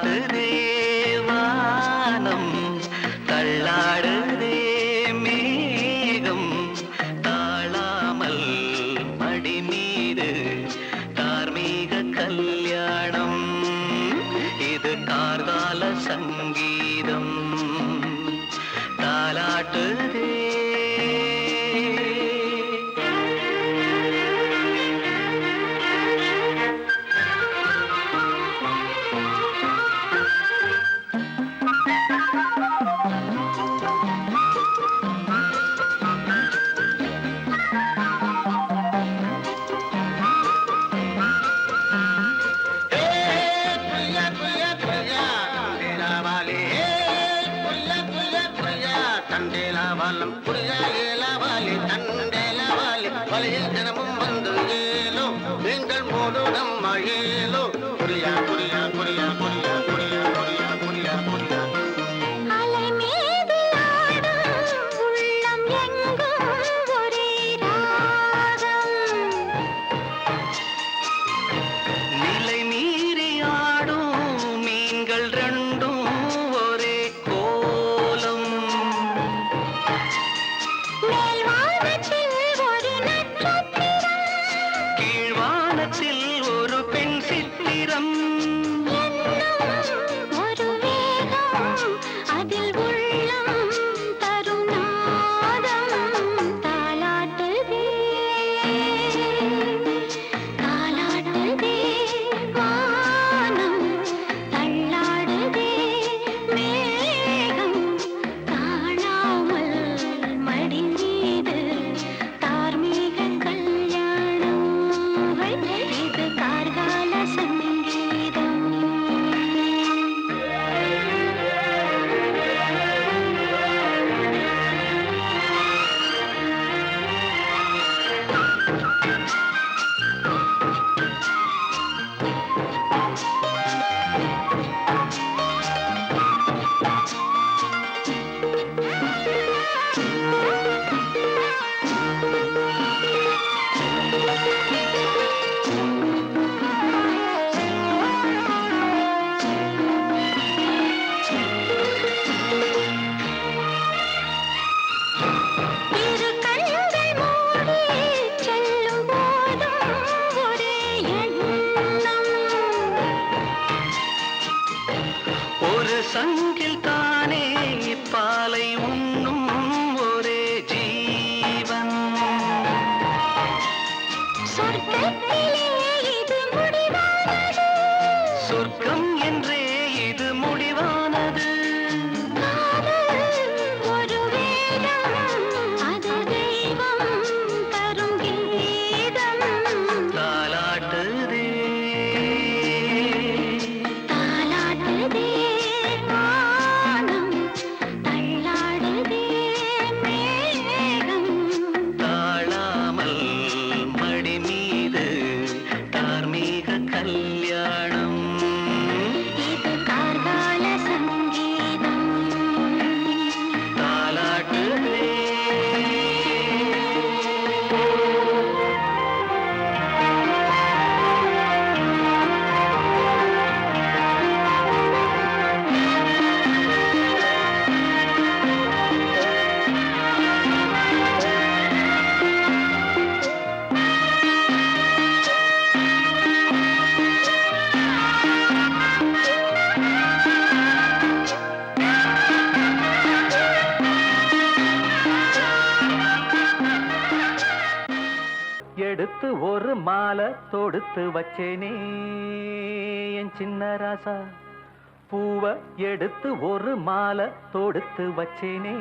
தாலாட்டுதே வானம், தள்ளாடுதே மேகம், தாழாமல் மடி மீது தார்மீக கல்யாணம். இது கார்கால சங்கீதம் தாலாட்டுதே. தண்டேலாவாலம் புரியாவாலி தண்டேலாவாலி வலையில் தினமும் வந்து ஏலோ எங்கள் மோதுடம் மழேலோ புரியா புரியா புரியா புரியா புரியா புரியா புரியா புரியா. அலை மீது ஆடும் உள்ளம் எங்கும் ஒரே ராகம், நிலை மீறி ஆடும் மீன்கள் ரெண்டும் ஒரே கோலம். மேல்வானத்தில் ஒரு நட்சத்திரம், கீழ்வானத்தில் ஒரு பெண் சித்திரம். என்னும் ஒரு வேகம், அதில் உள்ளம் தரும் நாதம் தாலாட்டுதே தாலாட்டுதே வானம், தள்ளாடுதே மேகம், தாழாமல் மடி மீது தார்மீக கல்யாணம். இது கார்கால சங்கீதம். இரு கண்கள் மூடி செல்லும் போதும் ஒரே எண்ணம், ஒரு சங்கில் தானே பாலை உண்ணும் ஒரே ஜீவன். சொர்க்கத்திலே இது முடிவானது, சொர்க்கம் என்றே இது முடிவானது. காதல் ஒரு வேதம், அது தெய்வம் தரும் கீதம் தாலாட்டுதே தாலாட்டுதே வானம், தள்ளாடுதே மேகம், தாழாமல் மடி மீது தார்மீக கல்யாணம். இது கார்கால சங்கீதம் தாலாட்டுதே. எடுத்து ஒரு மாலை தொடுத்து வச்சேனே என் சின்ன ராசா, பூவை எடுத்து ஒரு மாலை தொடுத்து வச்சேனே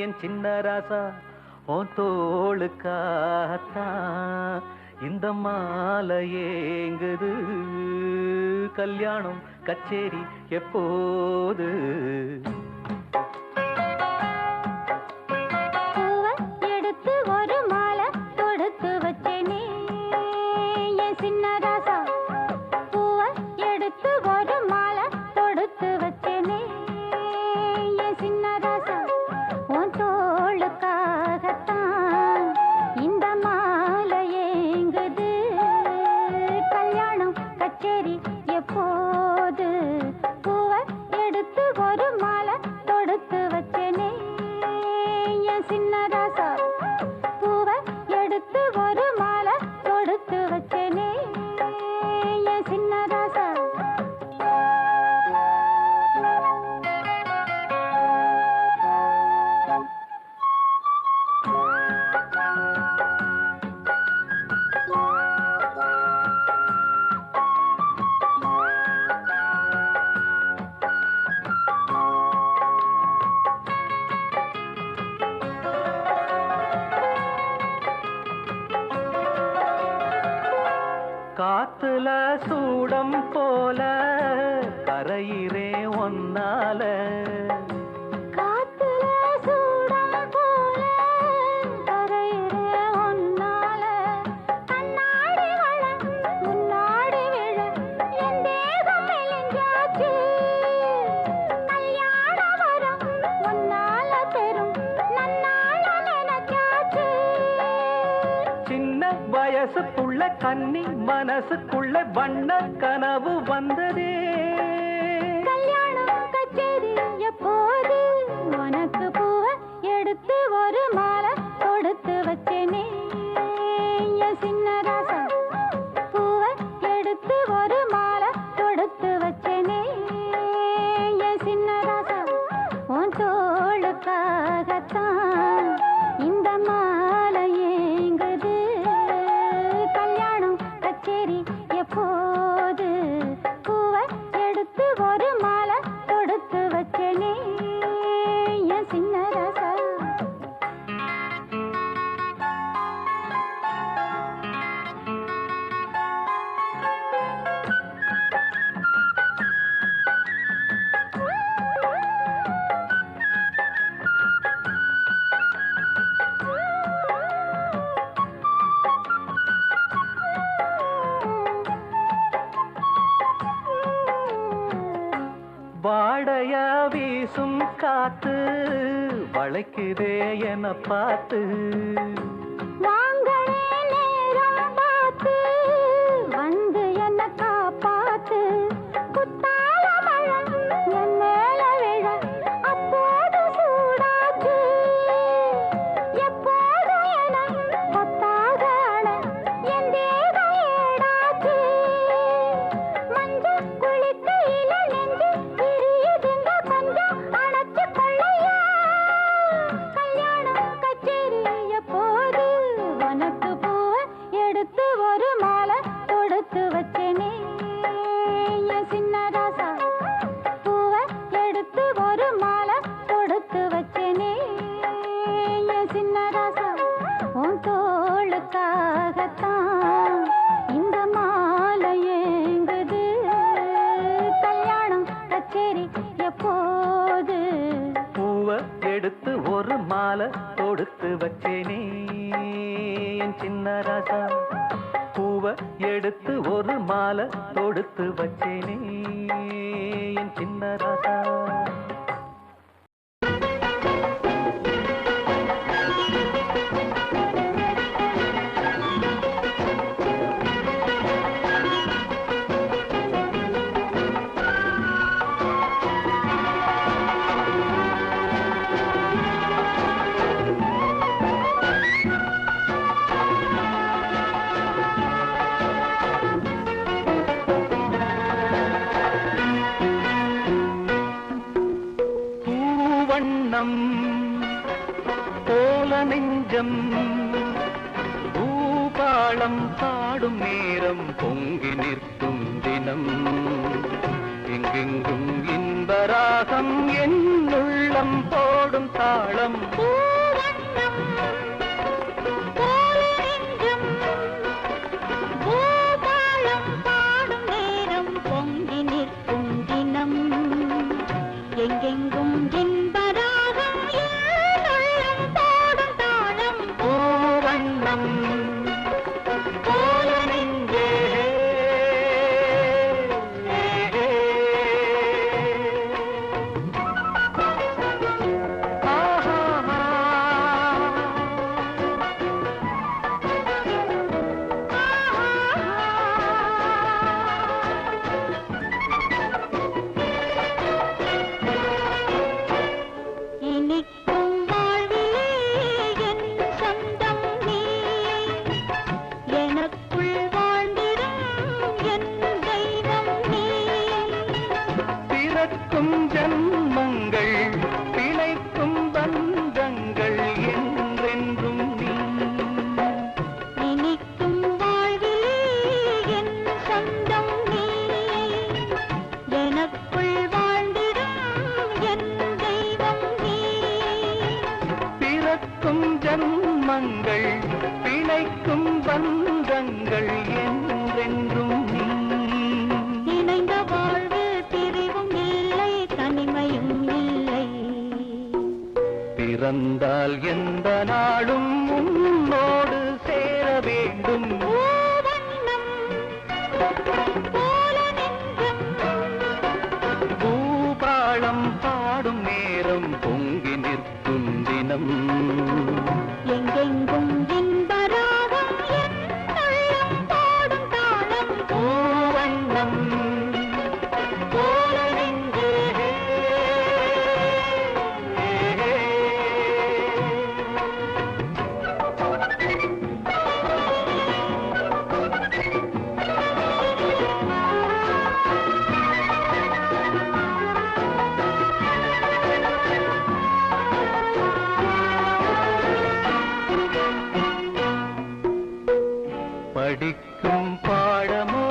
என் சின்ன ராசா, உன் தோளுக்காகத்தான் இந்த மாலை ஏங்குது. கல்யாணம் கச்சேரி எப்போது? பூவை எடுத்து ஒரு மாலை தொடுத்து வச்சேனே என் சின்ன ராசா, பூவை எடுத்து ஒரு மாலை தொடுத்து வச்சேனே என் சின்ன ராசா, உன் தோளுக்காகத்தான் இந்த மாலை ஏங்குது. கல்யாணம் கச்சேரி எப்போது? காத்துல சூடம் போல கரையிறே ஒன்னால காத்துல சூடம் போல கரையிறே ஒன்னால கண்ணாடி வள முன்னாடி விழ என் தேகம் மெலிஞ்சாச்சு கல்யாண வரம் ஒன்னால பெரும் நன்னால நினைச்சாச்சு சின்ன வயசுக்குள்ள கன்னி மனசுக்குள்ள வண்ண கனவு வந்ததே கல்யாணம் கச்சேரி எப்போது உனக்கு பூவை எடுத்து ஒரு மாலை தொடுத்து வச்சேனே என் சின்ன ராசா பூவை எடுத்து ஒரு மாலை தொடுத்து வச்சேனே என் சின்ன ராசா உன் தோளுக்காகத்தான் இந்த மாலை ஏங்குது கல்யாணம் கச்சேரி எப்போது பூவை எடுத்து ஒரு மாலை தொடுத்து வச்சேனே என் சின்ன ராசா வாடையா வீசும் காத்து வளைக்குதே என பார்த்து வாங்களே நேரம் பார்த்து வந்து என்ன காப்பாத்து குத்தால மழை என் மேல விழ அப்போது சூடாச்சு எப்போது என கொத்தாக அண என் தேகம் ஏடாச்சு மஞ்சள் குளிக்கையில நெஞ்சு விரியுதுங்க கொஞ்சம் அணைச்சு கொள்ளையா கல்யாணம் கச்சேரி எப்போது உனக்கு பூவை எடுத்து ஒரு மாலை தொடுத்து வச்சேனே என் சின்ன ராசா பூவை எடுத்து ஒரு மாலை தொடுத்து வச்சேனே என் சின்ன ராசா உன் தோளுக்காகத்தான் இந்த மாலை ஏங்குது கல்யாணம் கச்சேரி எப்போது பூவை எடுத்து ஒரு மாலை தொடுத்து வச்சேனே என் சின்ன ராசா பூவை எடுத்து ஒரு மாலை தொடுத்து வச்சேனே என் சின்ன ராசா பூவண்ணம் போல நெஞ்சம் பூபாளம் பாடும் நேரம் பொங்கி நிற்கும் தினம் எங்கெங்கும் இன்பராகம் என் உள்ளம் போடும் தாளம் பூவண்ணம் போல நெஞ்சம் பூபாளம் பாடும் நேரம் பொங்கி நிற்கும் தினம் எங்கெங்கும் இன்பராகம் என் உள்ளம் போடும் தாளம் பூவண்ணம் போல நெஞ்சே இனிக்கும் வாழ்விலே என் சொந்தம் நீ எனக்குள் வாழ்ந்திடும் என் தெய்வம் நீ பிறக்கும் ஜன்மங்கள் பிழைக்கும் பந்தங்கள் என்றென்றும் நீ இனிக்கும் வாழ்விலே என் சொந்தம் நீ எனக்குள் வாழ்ந்திடும் என் தெய்வம் நீ பிறக்கும் ஜன்மங்கள் பிழைக்கும் பந்தங்கள் என்றென்றும் பிறந்தால் எந்த நாளும் உன்னோடு சேர வேண்டும். பூபாளம் பாடும் நேரம் பொங்கி நிற்கும் தினம் எங்கெங்கும் இன்பராகம் என்னுள்ளம் பாடும் தாளம் பூவண்ணம் போல நெஞ்சே. படிக்கும் பாடமோ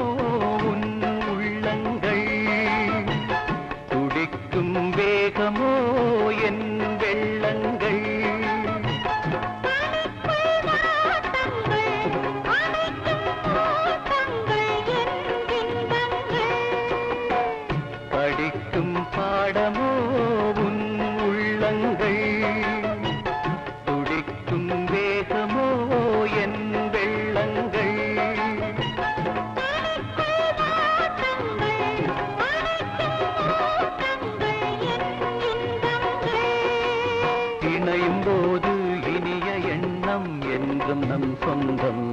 உன் உள்ளங்கள், துடிக்கும் வேகமோ என் வெள்ளங்கள். படிக்கும் பாடமோ உன் உள்ளங்கள், துடிக்கும் வேகமோ என் வெள்ளங்கள். இணையும் போது இனிய எண்ணம் என்றும் நம் சொந்தம்.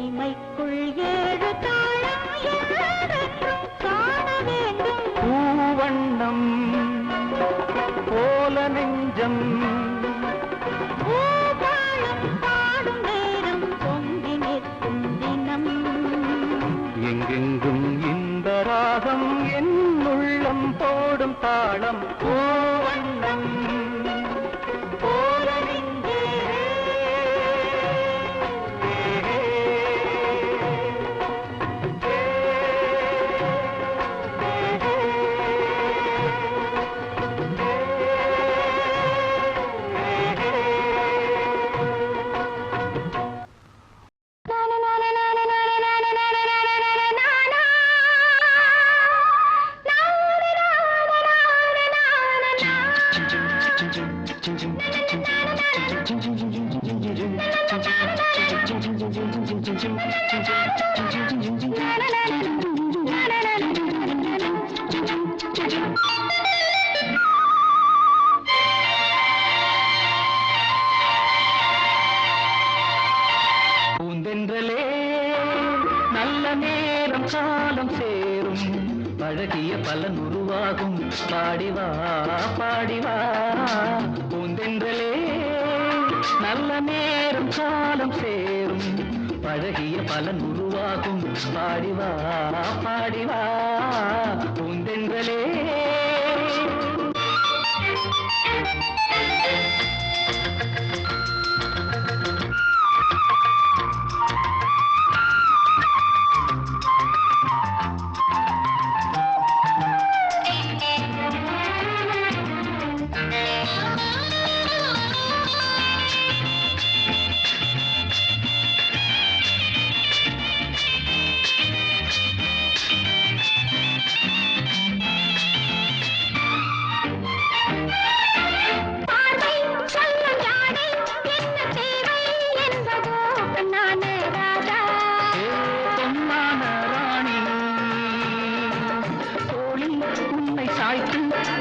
இமைக்குள் ஏழு தாளம் என்றும் காண வேண்டும். பூவண்ணம் போல நெஞ்சம் பூபாளம் பாடும் நேரம் பொங்கி நிற்கும் தினம். எங்கெங்கும் இந்த ராகம் என் உள்ளம் போடும் தாளம். பூவண்ணம் போல நெஞ்சே. பூந்தென்றலே நல்ல நேரம் காலம் சேரும், பழகிய பலன் உருவாகும். பாடிவா பாடிவா பூந்தென்றலே நல்ல நேரம் காலம் சேரும், பழகிய பலன் உருவாகும். பாடிவா பாடிவா பூந்தென்றலே.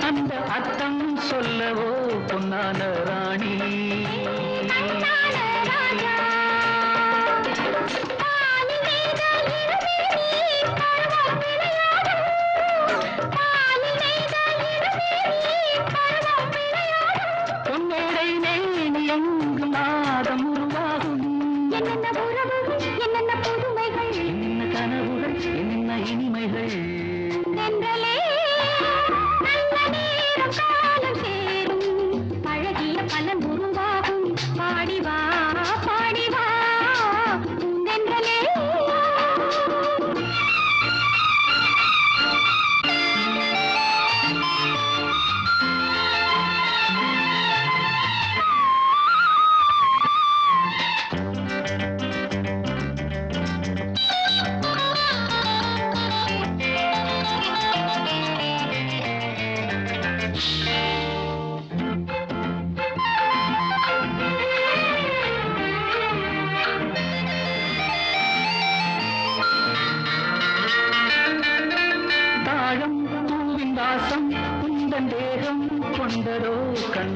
அந்த அர்த்தம் சொல்லவோ பொன்னான ராணி. பொன்னேடை நேனி எங்கு மாதம் உருவாகும். என்னென்ன உறவுகள், என்னென்ன புதுமைகள், என்ன கனவுகள், என்ன இனிமைகள். தென்றலே நல்ல நேரம் காலம் சேரும், பழகிய பலன் உருவாகும். பாடிவா பாடிவா தென்றலே.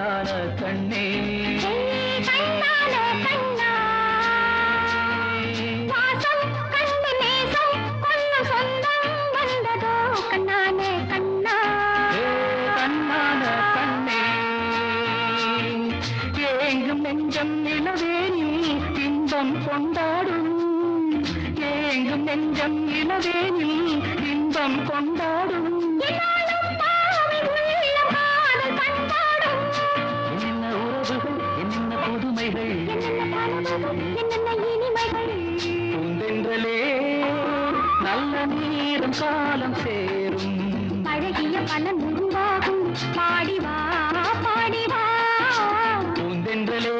கண்ணான கண்ணே கண்ணான கண்ணா வாசம் கண்டு நேசம் கொள்ள சொந்தம் வந்ததோ கண்ணான கண்ணா கண்ணான கண்ணே ஏங்கும் நெஞ்சம் இளவேனில் இன்பம் கொண்டாடும் ஏங்கும் நெஞ்சம் இளவேனில் இன்பம் கொண்டாடும் என்ன உறவுகள் என்ன புதுமைகள் பூந்தென்றலே நல்ல நேரம் காலம் சேரும் அழகிய பலன் உருவாகும் பாடிவா பாடிவா பூந்தென்றலே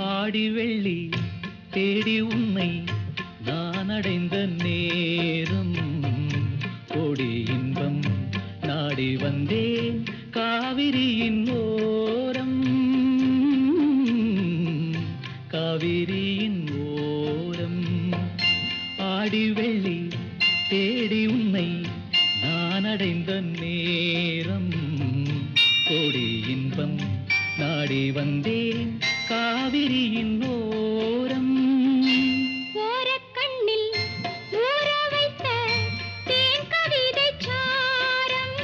ஆடி வெள்ளி தேடி உன்னை நான் அடைந்த நேரம் கோடி இன்பம் நாடி வந்தேன் காவிரியின் ஓரம் காவிரியின் ஓரம் ஆடி வெள்ளி தேடி உன்னை நான் அடைந்த நேரம் கோடி இன்பம் நாடி வந்தேன் காவிரியின் ஓரம் ஓரக்கண்ணில் ஊற வைத்த தேன் கவிதை சாரம்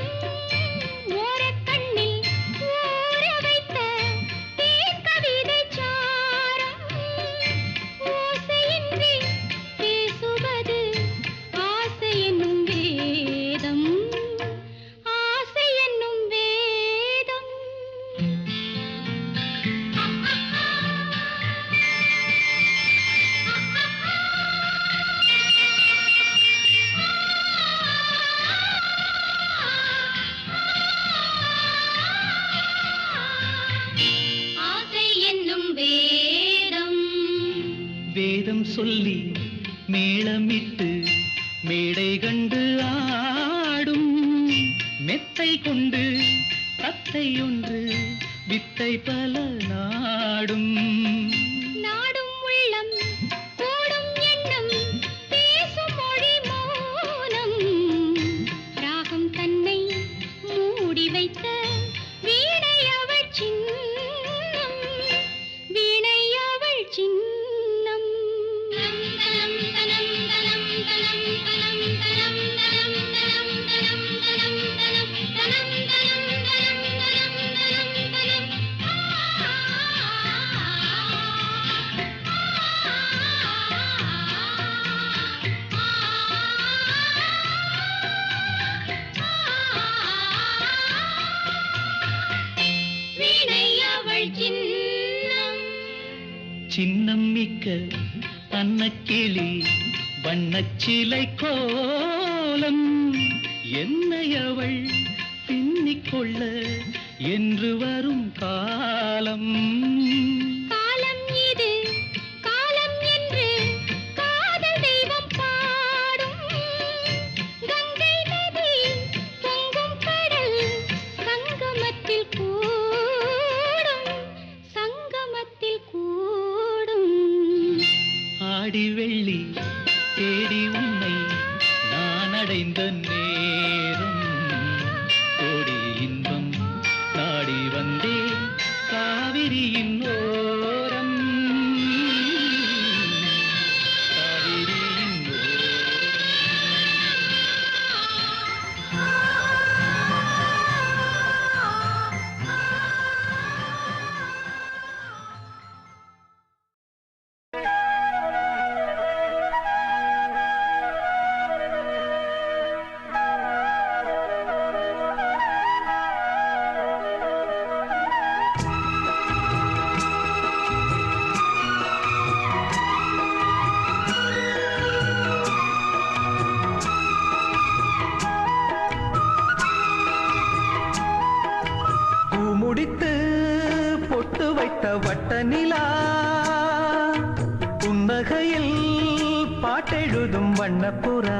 ஓரக்கண்ணில் ஊற வைத்த தேன் கவிதை சாரம் ஓசையின்றி பேசுவது ஆசை என்னும் வேதம் ஆசை என்னும் வேதம் ஆசை என்னும் வேதம் வேதம் சொல்லி மேளமிட்டு மேடை கண்டு ஆடும் மெத்தை கொண்டு தத்தை ஒன்று வித்தை பல நாடும் நாடும் உள்ளம் கூடும் எண்ணம் பேசும் மொழி மௌனம் ராகம் தன்னை மூடி வைத்த வீணை அவள் சின்னம் வீணை அவள் சின்னம் தனம் தனம் தனம் தனம் தனம் தனம் தனம் தனம் தனம் தனம் தனம் தனம் தனம் தனம் தனம் வீணை அவள் சின்னம் சின்னம் மிக்க அன்னக்கிளி வண்ணச்சிலை கோலம் என்னை அவள் பின்னிக்கொள்ள என்று வரும் காலம் காலம் இது காலம் என்று காதல் தெய்வம் பாடும் கங்கை நதி பொங்கும் கடல் சங்கமத்தில் கூடும் சங்கமத்தில் கூடும் ஆடி வெள்ளி தேடி உன்னை நான் அடைந்த நேரம் கோடி இன்பம் நாடி வந்தேன் காவிரியின் ஓரம் காவிரியின் முடித்து பொட்டு வைத்த வட்ட நிலா புன்னகையில் பாட்டெழுதும் வண்ணப்புறா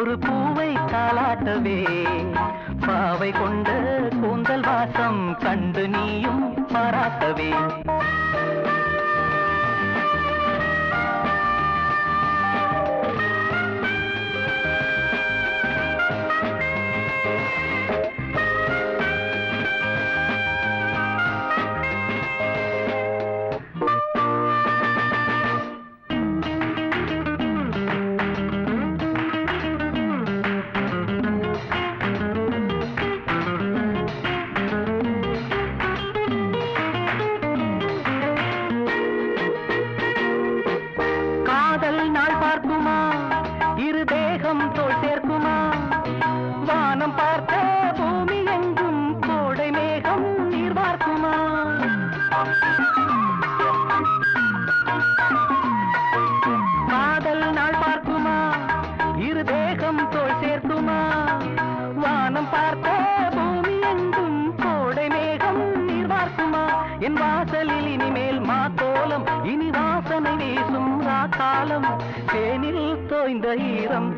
ஒரு பூவை தாலாட்டவே பாவை கொண்ட கூந்தல் வாசம் கண்டு நீயும் பாராட்டவே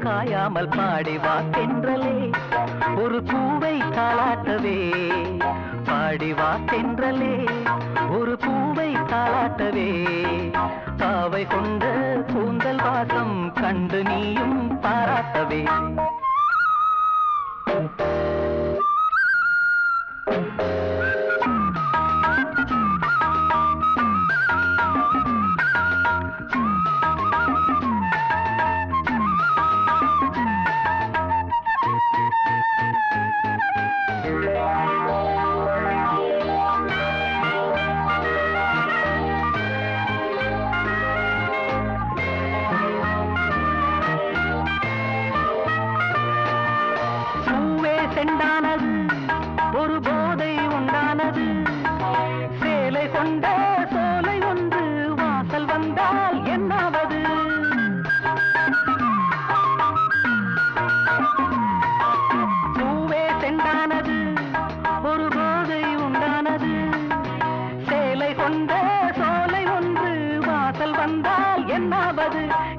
காயாமல் பாடி வா தென்றலே ஒரு பூவை தாலாட்டவே பாடி வா தென்றலே ஒரு பூவை தாலாட்டவே பாவை கொண்ட கூந்தல் வாசம் கண்டு நீயும் பாராட்டவே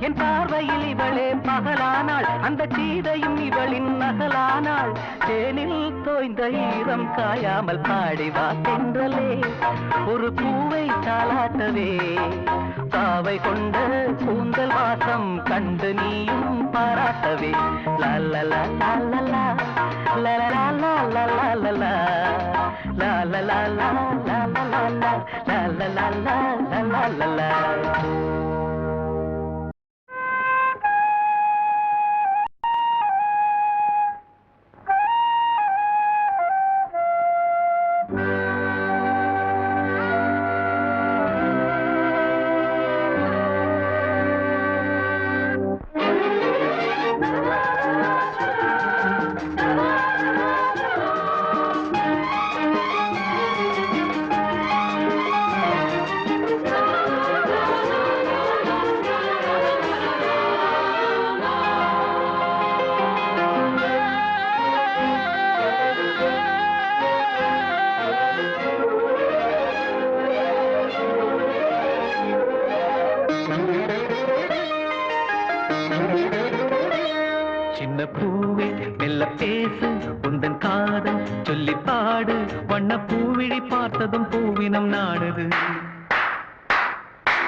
என் பார்வையில் இவளே பகலானாள் அந்த சீதையும் இவளின் நகலானாள் தேனில் தோய்ந்த ஈரம் காயாமல் பாடி வா தென்றலே ஒரு பூவை தாலாட்டவே பாவை கொண்ட கூந்தல் வாசம் கண்டு நீயும் பாராட்டவே லல்லலா லல்லலா லல்லலா லல்லலா லல்லலா லல்லலா லல்லலா பூவே மெல்ல பேசு உந்தன் காதல் சொல்லி பாடு வண்ண பூவிழி பார்த்ததும் பூவினம் நாடுது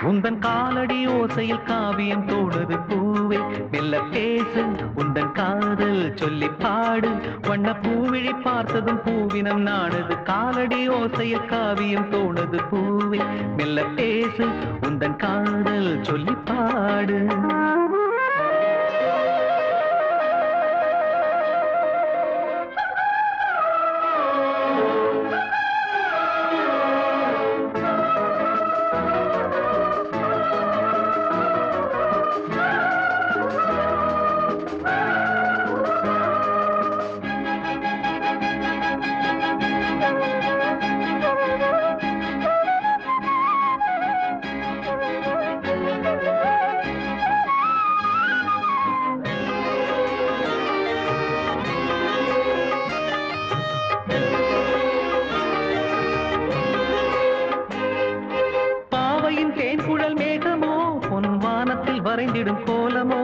உந்தன் காலடி ஓசையில் காவியம் தோடுது பூவே மெல்ல பேசு உந்தன் காதல் சொல்லி பாடு வண்ண பூவிழி பார்த்ததும் பூவினம் நாடுது காலடி ஓசையில் காவியம் தோணுது பூவே மெல்ல பேசு உந்தன் காதல் சொல்லி பாடு வரைந்திடும் கோலமோ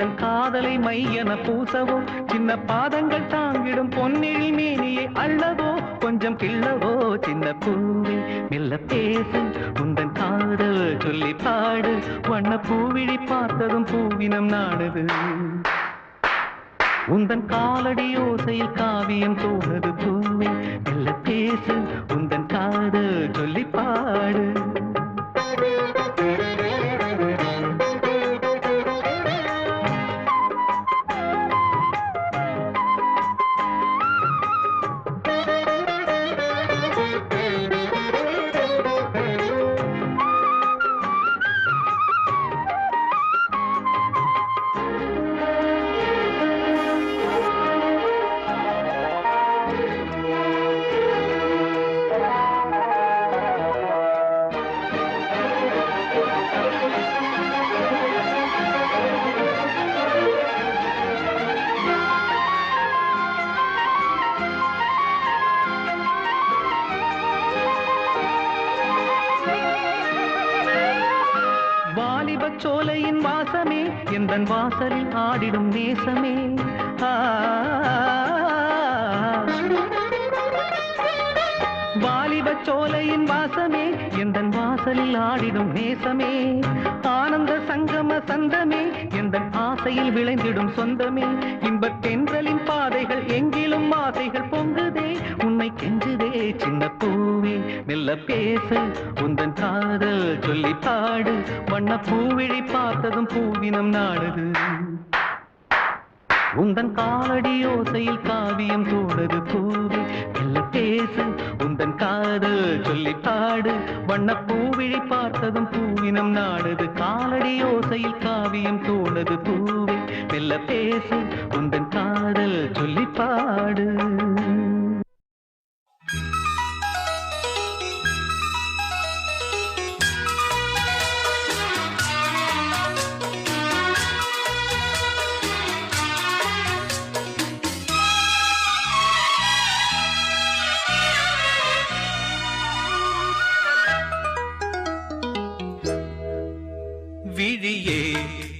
உந்தன் காதலை மையென பூசவோ சின்ன பாதங்கள் தாங்கிடும் பொன்னிழில் மேனியை அள்ளவோ கொஞ்சம் கிள்ளவோ சின்ன பூவே மெல்ல பேசு உந்தன் காதல் சொல்லி பாடு வண்ண பூவிழி பார்த்ததும் பூவினம் நாடுது உந்தன் காலடி ஓசையில் காவியம் தோணுது பூவே மெல்ல பேசு உந்தன் காதல் சொல்லி பாடு சோலையின் வாசமே எந்தன் வாசலில் ஆடிடும் நேசமே வாலிப சோலையின் வாசமே எந்தன் வாசலில் ஆடிடும் நேசமே ஆனந்த சங்கம சந்தமே எந்தன் ஆசையில் விளைந்திடும் சொந்தமே இன்பத் தென்றலின் பாதைகள் எங்கிலும் ஆசைகள் பொங்குதே உன்னை கெஞ்சுதே சின்ன பூவே மெல்ல பேசு உந்தன் காதல் சொல்லி பாடு வண்ண பூவிழி பார்த்ததும் பூவினம் நாடுது உந்தன் காலடி ஓசையில் காவியம் தோடுது பூவே மெல்ல பேசு உந்தன் காதல் சொல்லி பாடு வண்ண பூவிழி பார்த்ததும் பூவினம் நாடுது காலடி ஓசையில் காவியம் தோடுது பூவே மெல்ல பேசு உந்தன் காதல் சொல்லி பாடு விழியே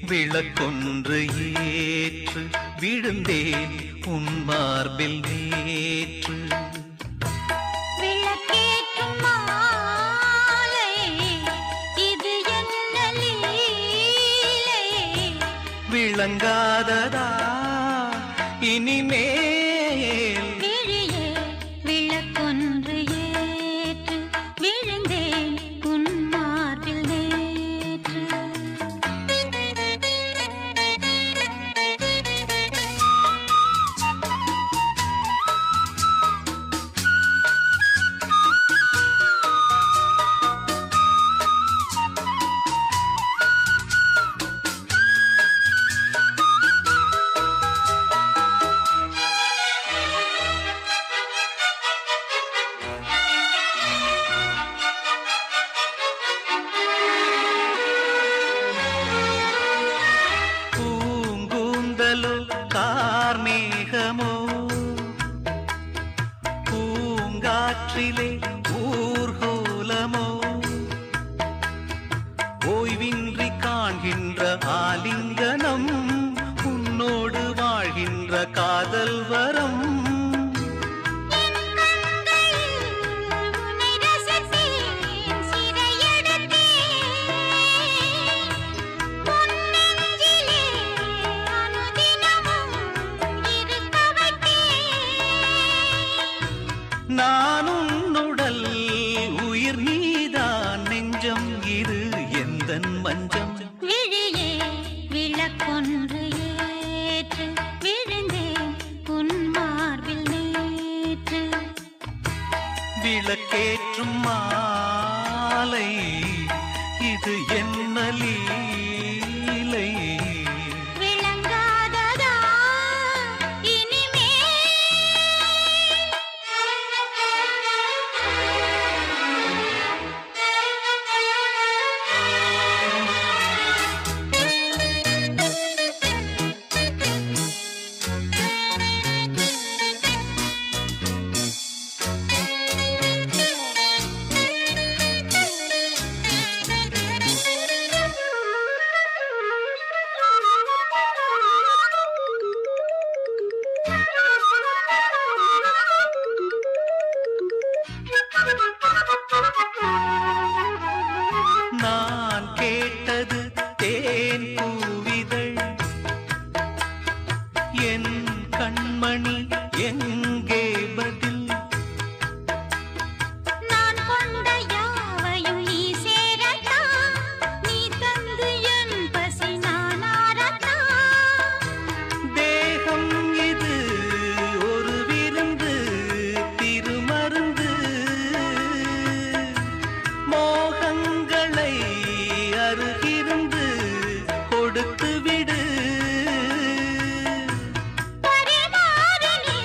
விளக்கொன்று ஏற்று விழுந்தேன் உன் மார்பில் நேற்று விளக்கேற்றும் மாலை இது என்ன லீலை விளங்காததா இனிமேல் விழியே விளக்கொன்று ஏற்று விழுந்தேன் உன் மார்பில் நேற்று பூங்கூந்தலோ கார்மேகமோ பூங்காற்றிலே ஊர்கோலமோ ஓய்வின்றி காண்கின்ற ஆலிங்கனம் உன்னோடு வாழ்கின்ற காதல் வரம் உன்னை ரசித்தேன் சிறையெடுத்தேன் உன் நெஞ்சிலே அனுதினமும் இருக்க வைத்தேன் நான் உன்னுடல் உயிர் நீதான் நெஞ்சம் இது எந்தன் மஞ்சம் விழியே விளக்கொன்று ஏற்று விழுந்தேன் உன் மார்பில் நேற்று விளக்கேற்றும் மாலை இது என்ன லீலை விளங்காததா இனிமேல் தேன் பூவிதழ் என் கண்மணி எங்கே பதில் நான் கொண்ட யாவையும் நீ சேரத்தான் நீ தந்து என் பசி நான் ஆரத்தான் தேகம் இது ஒரு விருந்து திருமருந்து மோகங்களை அருகிருந்து கொடுத்து விடு பரிமாறினே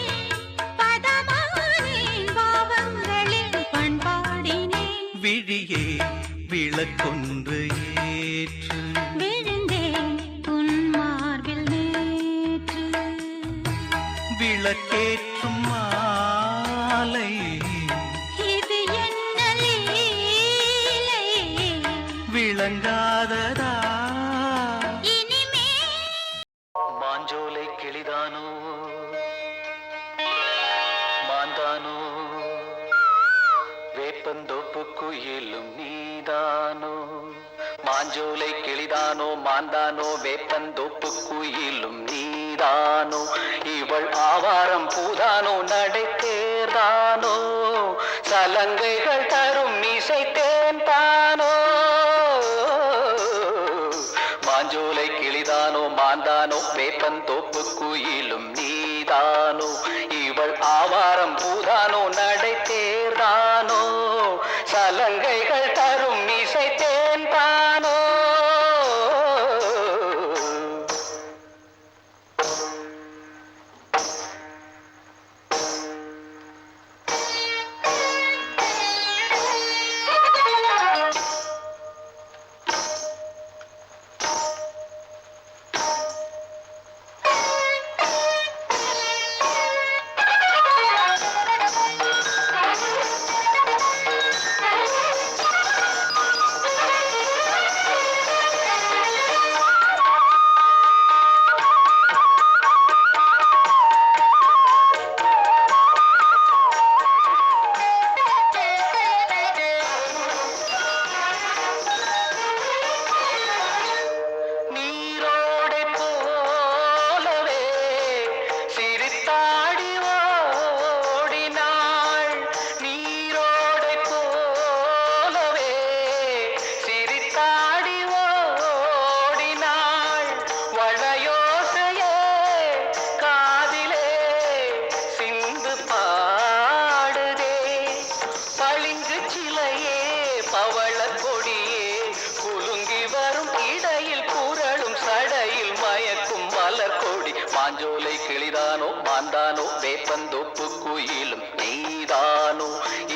பதமானேன் பாவங்களில் பண்பாடினேன் விழியே விளக்கொன்று ஏற்று விழுந்தேன் உன் மார்பில் நேற்று விளக்கேற்றும் மாலை இது என்ன லீலை விளங்காததா இனிமே மாஞ்சோலை கிளிதானோ மாந்தானோ வேப்பந்தோப்பு குயிலும் நீதானோ மாஞ்சோலை கிளிதானோ மாந்தானோ வேப்பந்தோப்பு குயிலும் நீதானோ இவள் ஆவாரம் பூதானோ நடை தேர்தானோ சலங்கைகள் தரும் இசை தேன் தானோ மாஞ்சோலை கிளிதானோ மாந்தானோ வேப்பந்தோப்பு குயிலும் நீதானோ இவள் ஆவாரம் பூதானோ நடை தேர்தானோ சலங்கைகள் தரும் இசை தேன் தானோ நீரோடை போலவே சிரித்தாடி ஓடினாள் நீரோடை போலவே சிரித்தாடி ஓடினாள் வளையோசையே காதிலே சிந்து பாடுதே பளிங்கு சிலையே பவள கொடியே குலுங்கி வரும் இடையில் புரளும் சடையில் மயக்கும் மலர் கொடி மாஞ்சோலை கிளிதானோ மாந்தானோ வேப்பந்தோப்பு குயிலும் நீதானோ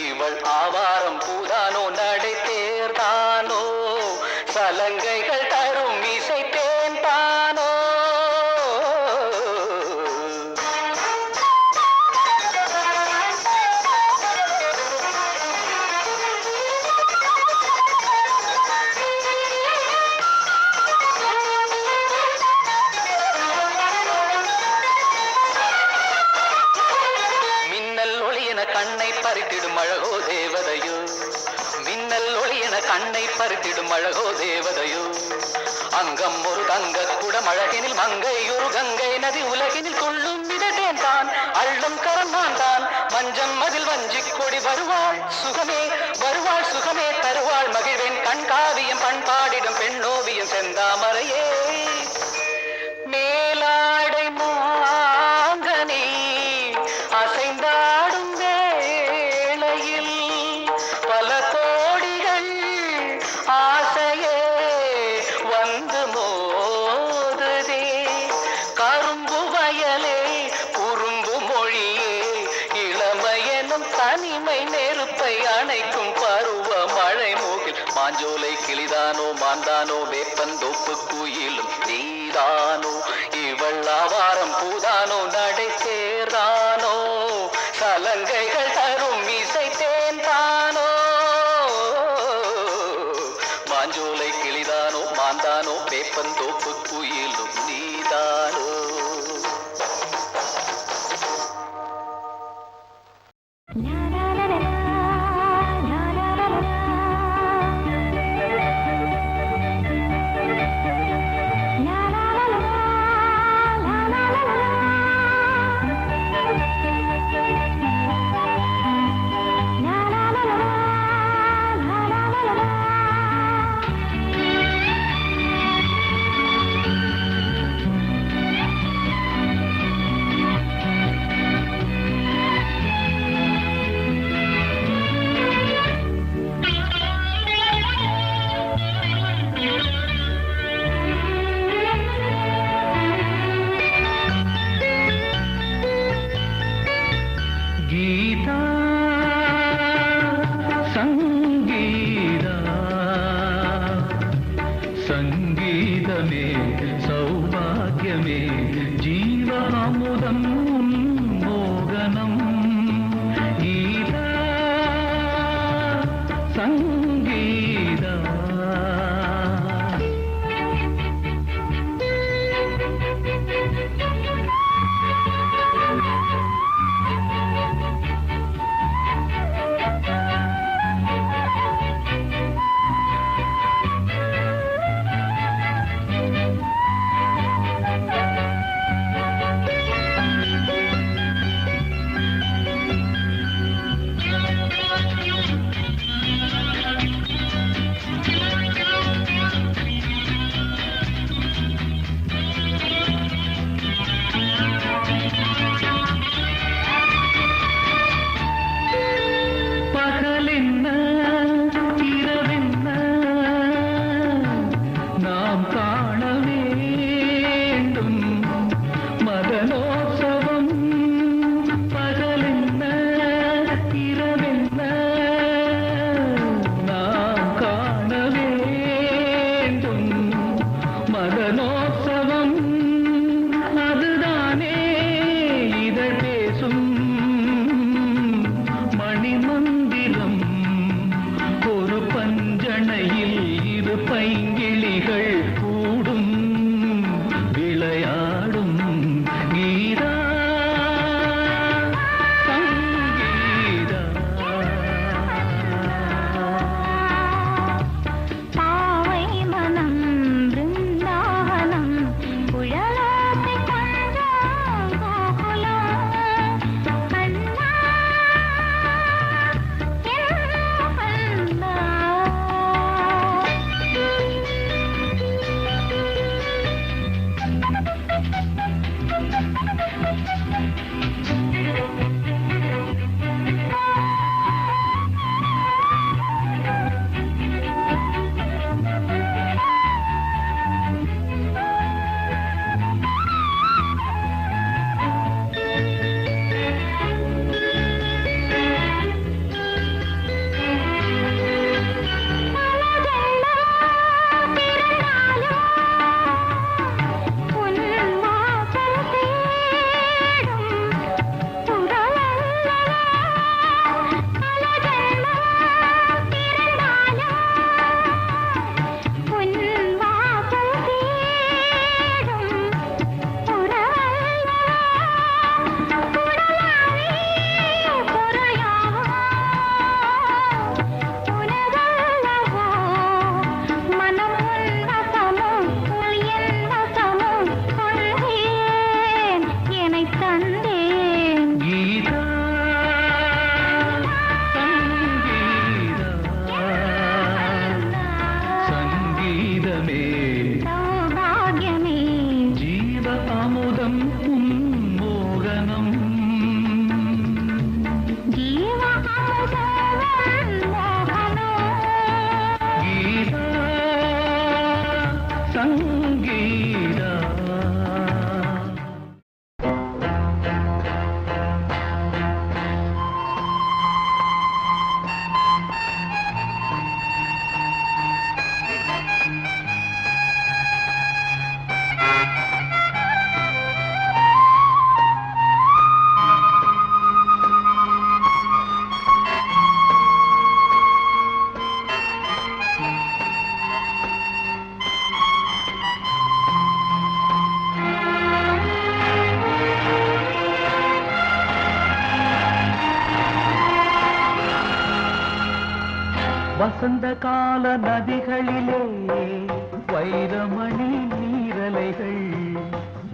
இவள் ஆவாரம் பூதானோ நடை தேர்தானோ சலங்கைகள் தரும் இசை தேன் தானோ மின்னல் ஒளியென கண்ணை பறித்திடும் அழகோ தேவதையோ மின்னல் ஒளியென கண்ணை பறித்திடும் அழகோ தேவதையோ அங்கம் ஒரு தங்க குடம் அழகினில் மங்கை ஒரு கங்கை நதி உலகினில் கொள்ளும் விதட்டேன் தான் அள்ளும் கரம் நான் தான் மஞ்சம் அதில் வஞ்சிக் கொடி வருவாள் சுகமே தருவாள் மகிழ்வேன் கண் காவியம் பண்பாடிடும் பெண்ணோவியம் செந்தாமரையே மேலாடை மாங்கனி அசைந்தாடும் வேளையில் பல கோடிகள் ஆசையே வந்து மோதுதே கரும்பு வயலே குறும்பு மொழியே இளமையெனும் தனிமை நெருப்பை அணைக்கும் பருவ மழை மூகில் மாஞ்சோலை கிளிதானோ மாந்தானோ வேப்பந்தோப்பு குயிலும் நீதானோ இவள் ஆவாரம் பூதானோ நடை தேர்தானோ சலங்கைகள் தரும் இசை தேன் தானோ Manjolai கிளிதானோ மாந்தானோ வேப்பந்தோப்பு குயிலும் நீதானோ la la la la la சங்கீதமே சௌபாகியமே ஜீவாமுதம் மோகனம் கீதா சங்கீதா வசந்த கால நதிகளிலே வைரமணி நீரலைகள்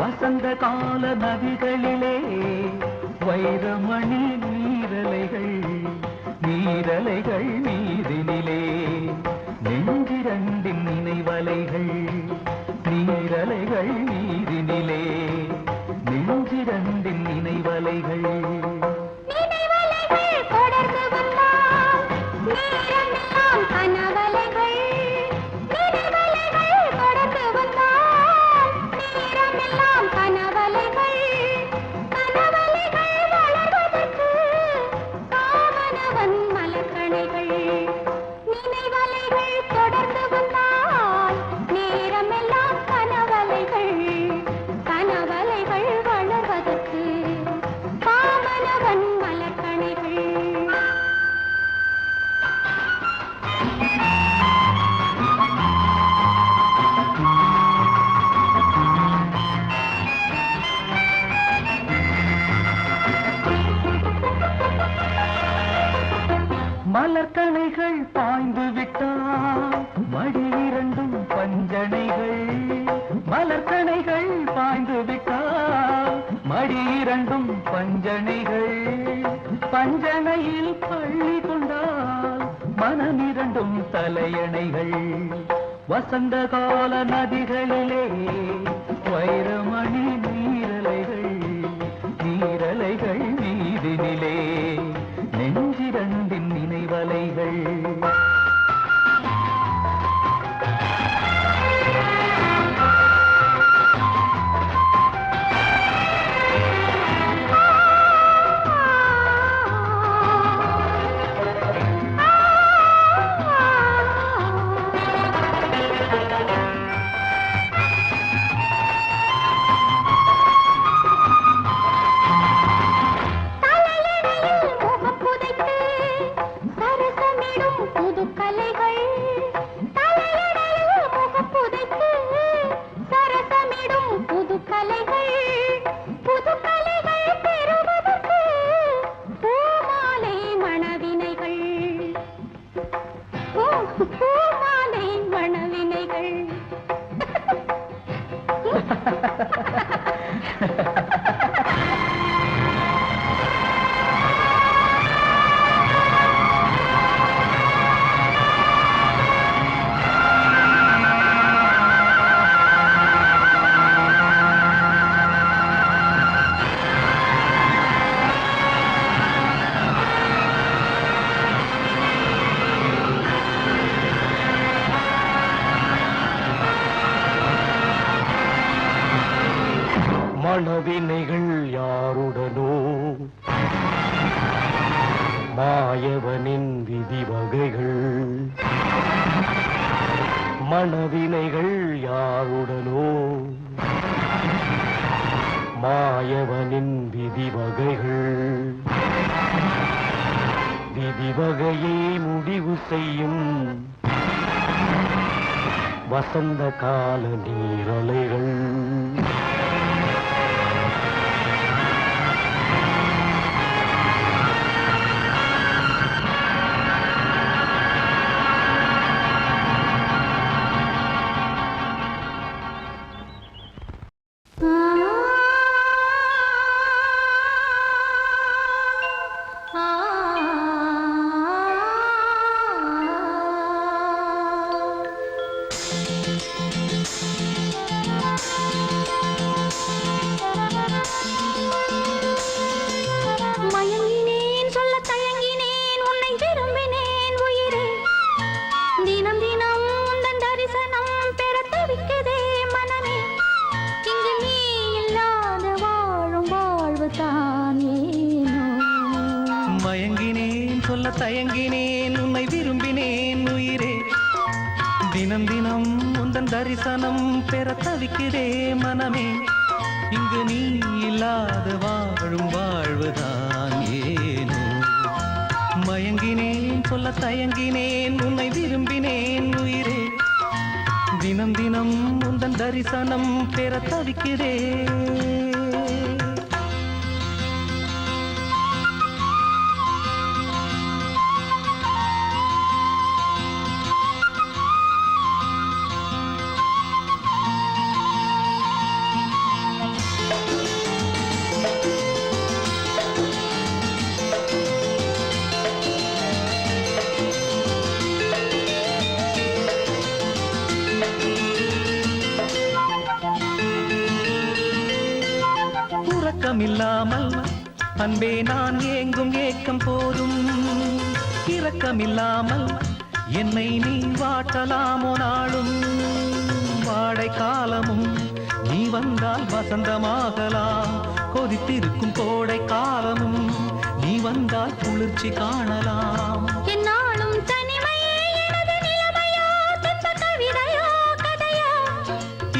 வசந்த கால நதிகளிலே வைரமணி நீரலைகள் நீரலைகள் நீரினிலே நெஞ்சிரண்டின் நினைவலைகள் நீரலைகள் நீரினிலே நெஞ்சிரண்டின் நினைவலைகள் நினைவலைகள் தொடர்ந்து வந்தால் நேரமெல்லாம் மலர்கணைகள் பாய்ந்து விட்டால் மடி இரண்டும் பஞ்சனைகள், பஞ்சனையில் பள்ளி கொண்டால் மனம் இரண்டும் தலையணைகள். வசந்த கால நதிகளிலே வைரமணி நீரலைகள், நீரலைகள் மீதினிலே நெஞ்சிரண்டின் நினைவலைகள். மனவினைகள் யாருடனோ மாயவனின் விதி வகைகள், மனவினைகள் யாருடனோ மாயவனின் விதி வகைகள். விதி வகையை முடிவு செய்யும் வசந்த கால நீரலைகள். மயங்கினேன் சொல்ல தயங்கினேன் உன்னை விரும்பினேன் உயிரே, தினம் தினம் உந்தன் தரிசனம் பெற தவிக்கிறே மனமே. இங்கு நீ இல்லாத வாழும் வாழ்வுதான் ஏனோ. மயங்கினேன் சொல்ல தயங்கினேன் உன்னை விரும்பினேன் உயிரே, தினம் தினம் உந்தன் தரிசனம் பெற தவிக்கிறே. இரக்கமில்லாமல் அன்பே நான் ஏங்கும் ஏக்கம் போதும், இரக்கமில்லாமல் என்னை நீ வாட்டலாமோ நாளும். வாடை காலமும் நீ வந்தால் வசந்தமாகலாம், கொதித்திருக்கும் கோடை காலமும் நீ வந்தால் குளிர்ச்சி காணலாம். என்னாலும் தனிமையே எனது நிலைமையோ, துன்ப கவிதையோ கதையோ.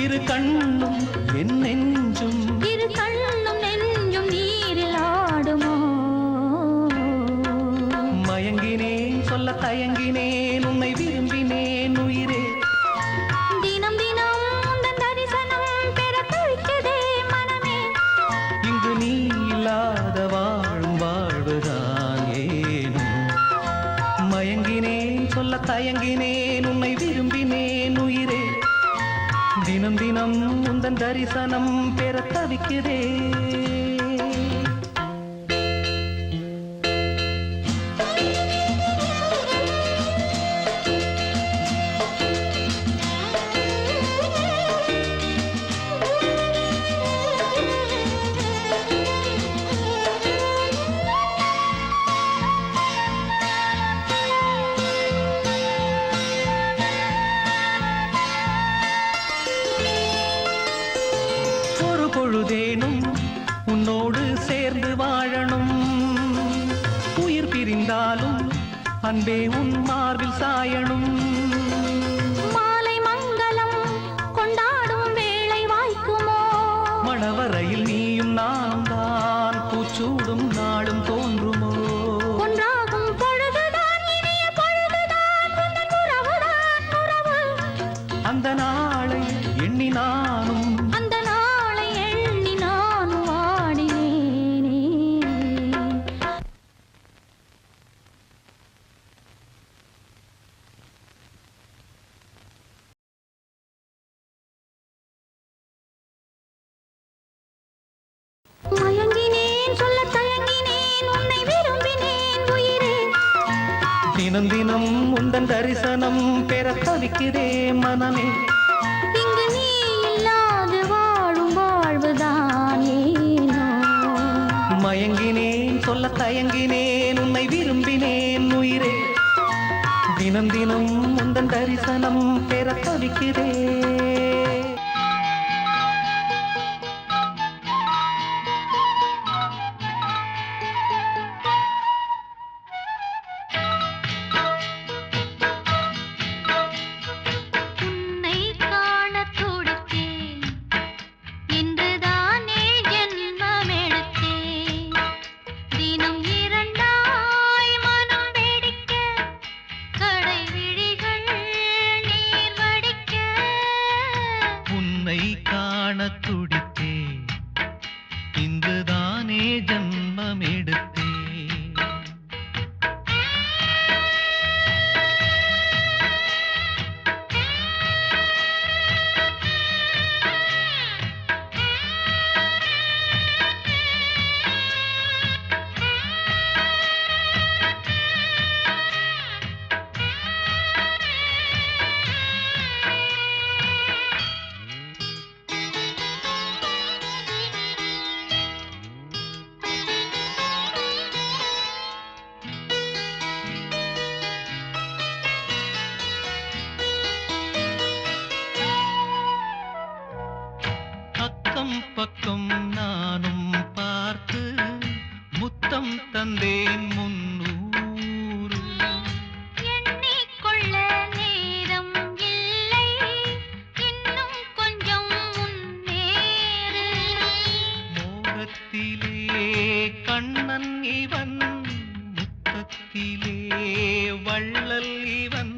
இரு கண்ணும் என் நெஞ்சும், இரு கண்ணும் நெஞ்சும் நீரில் ஆடுமோ. மயங்கினேன் சொல்ல தயங்கினேன் உன்னை விரும்பினேன் உயிரே, தினம் தினம் உந்தன் தரிசனம் பெற தவிக்குதே மனமே. இங்கு நீ இல்லாத வாழும் வாழ்வுதான் ஏனோ. மயங்கினேன் சொல்ல தயங்கினேன் உன்னை விரும்பினேன் உயிரே, தினம் தினம் உந்தன் தரிசனம் பெற தவிக்கிறே. பொழுதேனும் உன்னோடு சேர்ந்து வாழணும். உயிர் பிரிந்தாலும் அன்பே உன் மார்பில் சாயணும். மாலை மங்களம் கொண்டாடும் வேளை வாய்க்குமோ? மணவரையில் நீயும் நானும் தான் பூச்சூடும் நாளும் தோன்றுமோ? ஒன்றாகும் பொழுதுதான் இனிய பொழுதுதான் உந்தன் உறவுதான் உறவு. அந்த நாளை எண்ணி நானும் மயங்கினேன் சொல்ல தயங்கினேன் உன்னை விரும்பினேன் உயிரே. தினம் தினம் உந்தன் தரிசனம் பெற தவிக்கிறே மனமே. இங்கு நீ இல்லாது வாழும் வாழ்வுதான் ஏனோ. மயங்கினேன் சொல்ல தயங்கினேன் உன்னை விரும்பினேன் உயிரே. தினம் தினம் உந்தன் தரிசனம் பெற தவிக்கிறே. பக்கம் நானும் பார்த்து முத்தம் தந்தேன் முன்னூறு. எண்ணிக்கொள்ள நேரம் இல்லை இன்னும் கொஞ்சம் முன்னேறு. மோகத்திலே கண்ணன் இவன் முத்தத்திலே வள்ளல் இவன்.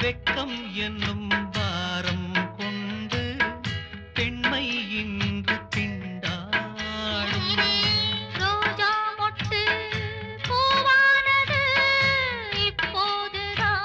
வெக்கம் என்னும் வாரம் கொண்டு பெண்மை இன்று திண்டாடும். ரோஜா மொட்டு பூவானது இப்போதுதான்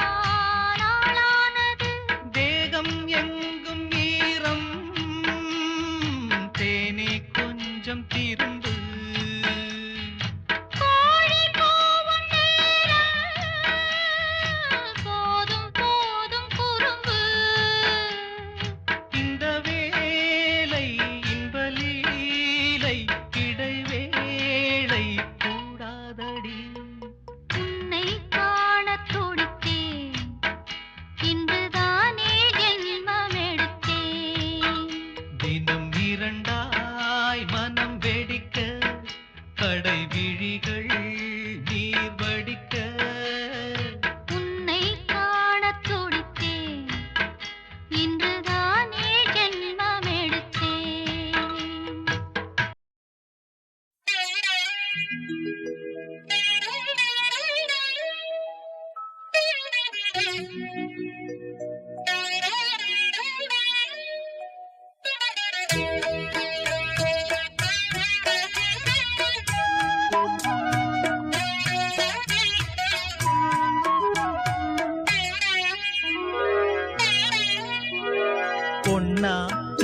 பொன்னா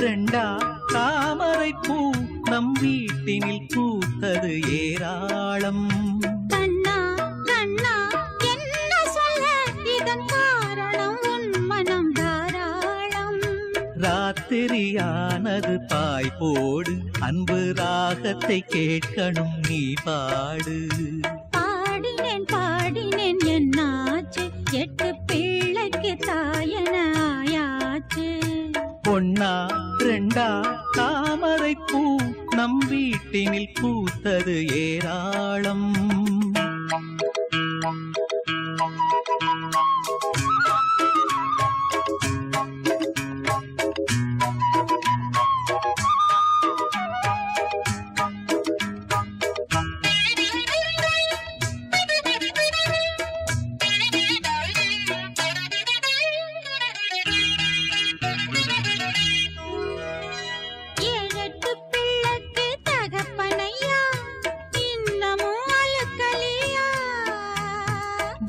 ரெண்டா தாமரை பூ நம் வீட்டினில் பூத்தது ஏராளம். கண்ணா கண்ணா என்ன சொல்ல இதன் காரணம் உன் மனம் தாராளம். ராத்திரியானது பாய் போடு அன்பு ராகத்தை கேட்கணும் நீ பாடு. பாடினேன் பாடினேன் என்னாச்சு 8 பிள்ளைக்கு தாயன ஆயாச்சு. பொன்னா ரெண்டா தாமரை பூ நம் வீட்டினில் பூத்தது ஏராளம்.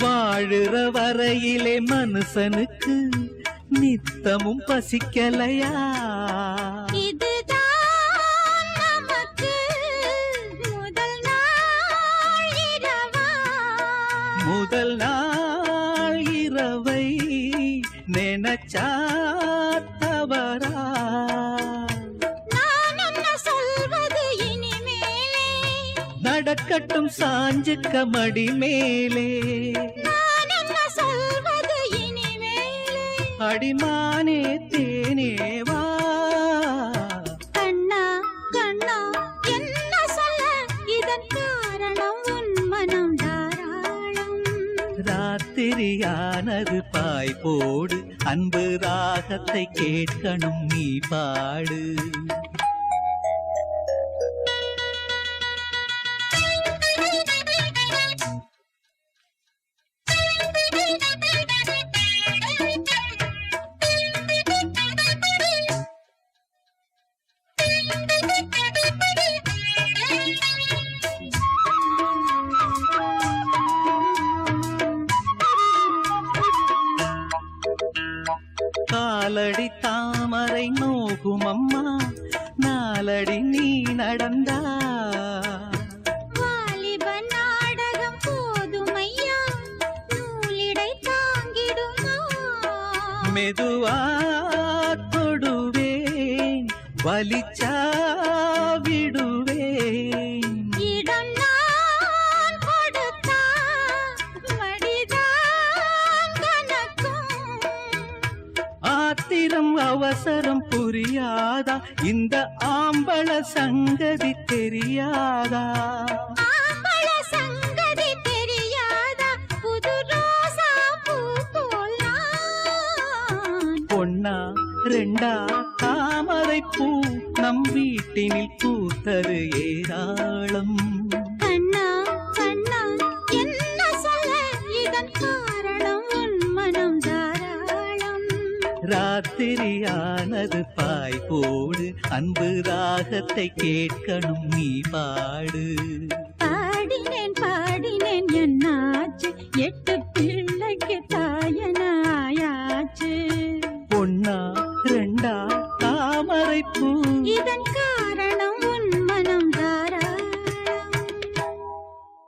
வாழுற வரையிலே மனுஷனுக்கு நித்தமும் பசிக்கலையா? இதுதான் நமக்கு முதல் நாள் இரவா? முதல் நாள் இரவை நினைச்சா தவறா? நான் என்ன சொல்வது இனிமேலே? நடக்கட்டும் சாஞ்சுக்க மடி மேலே. நான் என்ன சொல்வது இனிமேலே? அடிமானே தேனேவா. கண்ணா கண்ணா என்ன சொல்ல இதன் காரணம் உன் மனம் தாராளம். ராத்திரியானது பாய் போடு அன்பு ராகத்தை கேட்கணும் நீ பாடு. காலடி தாமரை நோகும் அம்மா நாலடி நீ நடந்தா. வாலிப நாடகம் போதுமையா நூலிடை தாங்கிடுமா? மெதுவா தொடுவேன் வலிச்சா விடுவேன். இடம் நான் கொடுத்தா மடிதான் கணக்கும். ஆத்திரம் அவசரம் புரியாதா? இந்த ஆம்பள சங்கதி தெரியாதா? ஆம்பள சங்கதி தெரியாதா? புது ரோசா பூ போல் நான். பொன்னா ரெண்டா தாமரை பூ நம் வீட்டினில் பூத்தது ஏராளம். கண்ணா கண்ணா என்ன சொல்ல இதன் காரணம் உன் மனம் தாராளம். ராத்திரியானது பாய் போடு அன்பு ராகத்தை கேட்கணும் நீ பாடு. பாடினேன் பாடினேன் என்னாச்சு 8